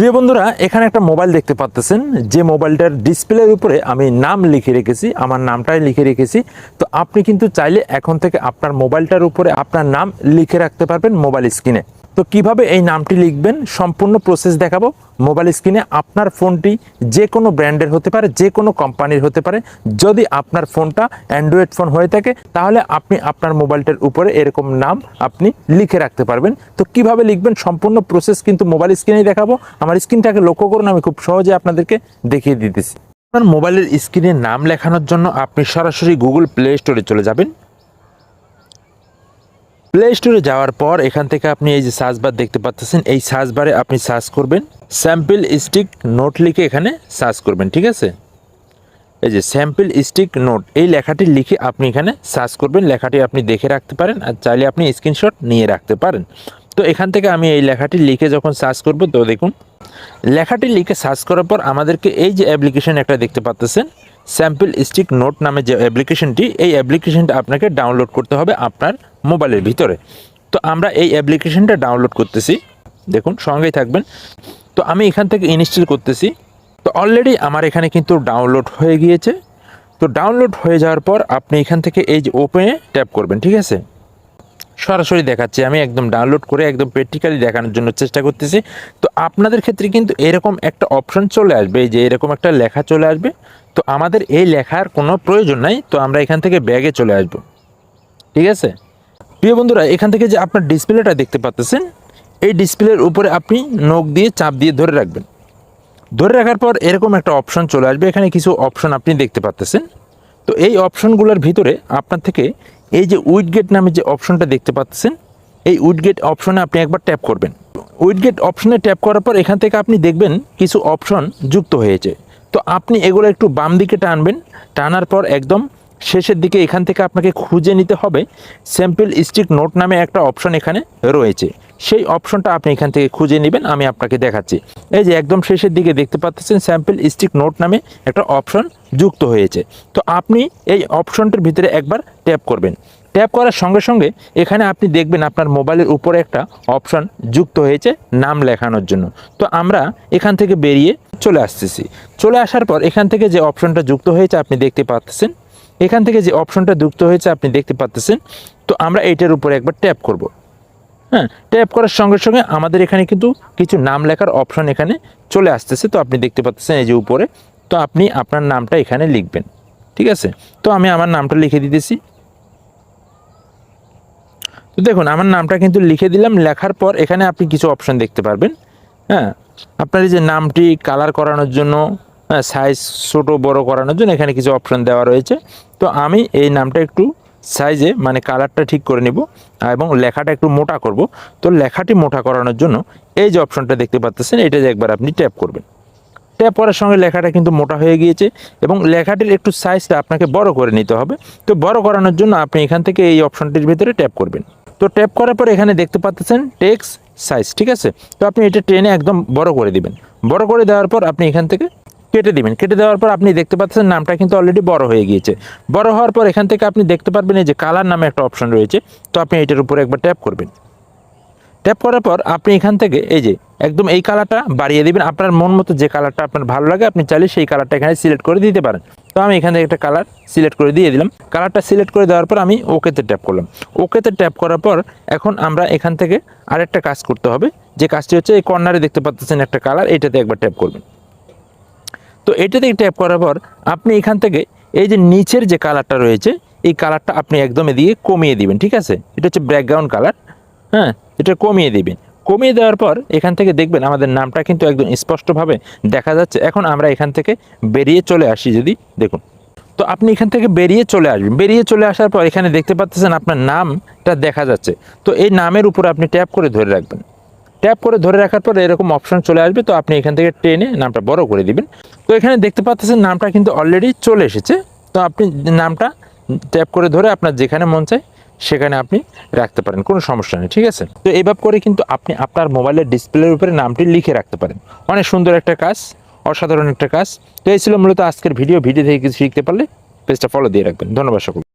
প্রিয় বন্ধুরা, এখানে একটা মোবাইল দেখতে পাচ্ছেন, যে মোবাইলটার ডিসপ্লের উপরে আমি নাম লিখে রেখেছি, আমার নামটাই লিখে রেখেছি। তো আপনি কিন্তু চাইলে এখন থেকে আপনার মোবাইলটার উপরে আপনার নাম লিখে রাখতে পারবেন মোবাইল স্ক্রিনে। তো কিভাবে এই নামটি লিখবেন সম্পূর্ণ প্রসেস দেখাবো মোবাইল স্ক্রিনে। আপনার ফোনটি যে কোনো ব্র্যান্ডের হতে পারে, যে কোনো কোম্পানির হতে পারে। যদি আপনার ফোনটা অ্যান্ড্রয়েড ফোন হয়ে থাকে তাহলে আপনি আপনার মোবাইলটার উপরে এরকম নাম আপনি লিখে রাখতে পারবেন। তো কিভাবে লিখবেন সম্পূর্ণ প্রসেস কিন্তু মোবাইল স্ক্রিনেই দেখাবো। আমার স্ক্রিনটাকে লক্ষ্য করুন, আমি খুব সহজে আপনাদেরকে দেখিয়ে দিতেছি। আপনার মোবাইলের স্ক্রিনে নাম লেখানোর জন্য আপনি সরাসরি গুগল প্লে স্টোরে চলে যাবেন। প্লে স্টোরে যাওয়ার পর এখান থেকে আপনি এই যে সার্চ বার দেখতে পাচ্ছেন, এই সার্চ বারে আপনি সার্চ করবেন স্যাম্পল স্টিক নোট লিখে এখানে সার্চ করবেন। ঠিক আছে, এই যে স্যাম্পল স্টিক নোট এই লেখাটি লিখে আপনি এখানে সার্চ করবেন। লেখাটি আপনি দেখে রাখতে পারেন, আর চাইলে আপনি স্ক্রিনশট নিয়ে রাখতে পারেন। তো এখান থেকে আমি এই লেখাটি লিখে যখন সার্চ করব, তো দেখুন লেখাটি লিখে সার্চ করার পর আমাদেরকে এই যে অ্যাপ্লিকেশন একটা দেখতে পাচ্ছেন স্যাম্পল স্টিক নোট নামে যে অ্যাপ্লিকেশনটি, এই অ্যাপ্লিকেশনটা আপনাকে ডাউনলোড করতে হবে আপনার মোবাইলের ভিতরে। তো আমরা এই অ্যাপ্লিকেশনটা ডাউনলোড করতেছি, দেখুন সঙ্গেই থাকবেন। তো আমি এখান থেকে ইনস্টল করতেছি। তো অলরেডি আমার এখানে কিন্তু ডাউনলোড হয়ে গিয়েছে। তো ডাউনলোড হয়ে যাওয়ার পর আপনি এখান থেকে এই যে ওপেনে ট্যাপ করবেন। ঠিক আছে, সরাসরি দেখাচ্ছি, আমি একদম ডাউনলোড করে একদম প্র্যাকটিক্যালি দেখানোর জন্য চেষ্টা করতেছি। তো আপনাদের ক্ষেত্রে কিন্তু এরকম একটা অপশন চলে আসবে, এই যে এরকম একটা লেখা চলে আসবে। তো আমাদের এই লেখার কোনো প্রয়োজন নাই, তো আমরা এখান থেকে ব্যাগে চলে আসব। ঠিক আছে প্রিয় বন্ধুরা, এখান থেকে যে আপনার ডিসপ্লেটা দেখতে পাচ্ছেন, এই ডিসপ্লের উপরে আপনি নখ দিয়ে চাপ দিয়ে ধরে রাখবেন। ধরে রাখার পর এরকম একটা অপশন চলে আসবে, এখানে কিছু অপশন আপনি দেখতে পাচ্ছেন। তো এই অপশনগুলোর ভিতরে আপনার থেকে এই যে উইডগেট নামে যে অপশনটা দেখতে পাচ্ছেন, এই উইডগেট অপশনে আপনি একবার ট্যাপ করবেন। উইডগেট অপশনে ট্যাপ করার পর এখান থেকে আপনি দেখবেন কিছু অপশন যুক্ত হয়েছে। তো আপনি এগুলো একটু বাম দিকে টানবেন, টানার পর একদম শেষের দিকে এখান থেকে আপনাকে খুঁজে নিতে হবে স্যাম্পল স্টিক নোট নামে একটা অপশন এখানে রয়েছে। সেই অপশনটা আপনি এখান থেকে খুঁজে নেবেন, আমি আপনাকে দেখাচ্ছি। এই যে একদম শেষের দিকে দেখতে পাচ্ছেন স্যাম্পল স্টিক নোট নামে একটা অপশন যুক্ত হয়েছে। তো আপনি এই অপশনটার ভিতরে একবার ট্যাপ করবেন। ট্যাপ করার সঙ্গে সঙ্গে এখানে আপনি দেখবেন আপনার মোবাইলের উপরে একটা অপশন যুক্ত হয়েছে নাম লেখানোর জন্য। তো আমরা এখান থেকে বেরিয়ে চলে আসতেছি। চলে আসার পর এখান থেকে যে অপশনটা যুক্ত হয়েছে আপনি দেখতে পাচ্ছেন, এখান থেকে যে অপশনটা যুক্ত হয়েছে আপনি দেখতে পাচ্ছেন। তো আমরা এইটার উপরে একবার ট্যাপ করব। হ্যাঁ, ট্যাপ করার সঙ্গে সঙ্গে আমাদের এখানে কিন্তু কিছু নাম লেখার অপশন এখানে চলে আসতেছে। তো আপনি দেখতে পাচ্ছেন এই যে উপরে। তো আপনি আপনার নামটা এখানে লিখবেন। ঠিক আছে, তো আমি আমার নামটা লিখে দিতেছি। তো দেখুন আমার নামটা কিন্তু লিখে দিলাম। লেখার পর এখানে আপনি কিছু অপশন দেখতে পারবেন। হ্যাঁ, আপনার এই যে নামটি কালার করানোর জন্য, হ্যাঁ সাইজ ছোটো বড় করানোর জন্য এখানে কিছু অপশন দেওয়া রয়েছে। তো আমি এই নামটা একটু সাইজে মানে কালারটা ঠিক করে নিব এবং লেখাটা একটু মোটা করব। তো লেখাটি মোটা করানোর জন্য এই যে অপশনটা দেখতে পাচ্ছেন, এটা যে একবার আপনি ট্যাপ করবেন। ট্যাপ করার সঙ্গে লেখাটা কিন্তু মোটা হয়ে গিয়েছে এবং লেখাটির একটু সাইজটা আপনাকে বড় করে নিতে হবে। তো বড় করানোর জন্য আপনি এখান থেকে এই অপশনটির ভিতরে ট্যাপ করবেন। তো ট্যাপ করার পর এখানে দেখতে পাচ্ছেন টেক্সট সাইজ। ঠিক আছে, তো আপনি এটা টেনে একদম বড় করে দিবেন। বড় করে দেওয়ার পর আপনি এখান থেকে কেটে দিবেন। কেটে দেওয়ার পর আপনি দেখতে পাচ্ছেন নামটা কিন্তু অলরেডি বড় হয়ে গিয়েছে। বড় হওয়ার পর এখান থেকে আপনি দেখতে পারবেন এই যে কালার নামে একটা অপশন রয়েছে। তো আপনি এটার উপরে একবার ট্যাপ করবেন। ট্যাপ করার পর আপনি এখান থেকে এই যে একদম এই কালারটা বাড়িয়ে দিবেন। আপনার মন মতো যে কালারটা আপনার ভালো লাগে আপনি চাইলে সেই কালারটা এখানে সিলেক্ট করে দিতে পারেন। তো আমি এখান থেকে একটা কালার সিলেক্ট করে দিয়ে দিলাম। কালারটা সিলেক্ট করে দেওয়ার পর আমি ওকেতে ট্যাপ করলাম। ওকেতে ট্যাপ করার পর এখন আমরা এখান থেকে আরেকটা কাজ করতে হবে, যে কাজটি হচ্ছে এই কর্নারে দেখতে পাচ্ছেন একটা কালার, এটাতে একবার ট্যাপ করবেন। তো এটাতে ট্যাপ করার পর আপনি এখান থেকে এই যে নিচের যে কালারটা রয়েছে এই কালারটা আপনি একদম এদিকে কমিয়ে দিবেন। ঠিক আছে, এটা হচ্ছে ব্যাকগ্রাউন্ড কালার। হ্যাঁ, এটা কমিয়ে দিবেন। কমিয়ে দেওয়ার পর এখান থেকে দেখবেন আমাদের নামটা কিন্তু একদম স্পষ্টভাবে দেখা যাচ্ছে। এখন আমরা এখান থেকে বেরিয়ে চলে আসি, যদি দেখুন। তো আপনি এখান থেকে বেরিয়ে চলে আসবেন। বেরিয়ে চলে আসার পর এখানে দেখতে পাচ্ছেন আপনার নামটা দেখা যাচ্ছে। তো এই নামের উপরে আপনি ট্যাপ করে ধরে রাখবেন। ট্যাপ করে ধরে রাখার পর এরকম অপশন চলে আসবে। তো আপনি এখান থেকে টেনে নামটা বড় করে দিবেন। তো এখানে দেখতে পাচ্ছেন নামটা কিন্তু অলরেডি চলে এসেছে। তো আপনি নামটা ট্যাপ করে ধরে আপনার যেখানে মন চায় সেখানে আপনি রাখতে পারেন, কোনো সমস্যা নেই। ঠিক আছে, তো এইভাবে করে কিন্তু আপনি আপনার মোবাইলের ডিসপ্লের উপরে নামটি লিখে রাখতে পারেন। অনেক সুন্দর একটা কাজ, অসাধারণ একটা কাজ। তো এই ছিল মূলত আজকের ভিডিও থেকে কিছু শিখতে পারলে পেজটা ফলো দিয়ে রাখবেন। ধন্যবাদ সকল।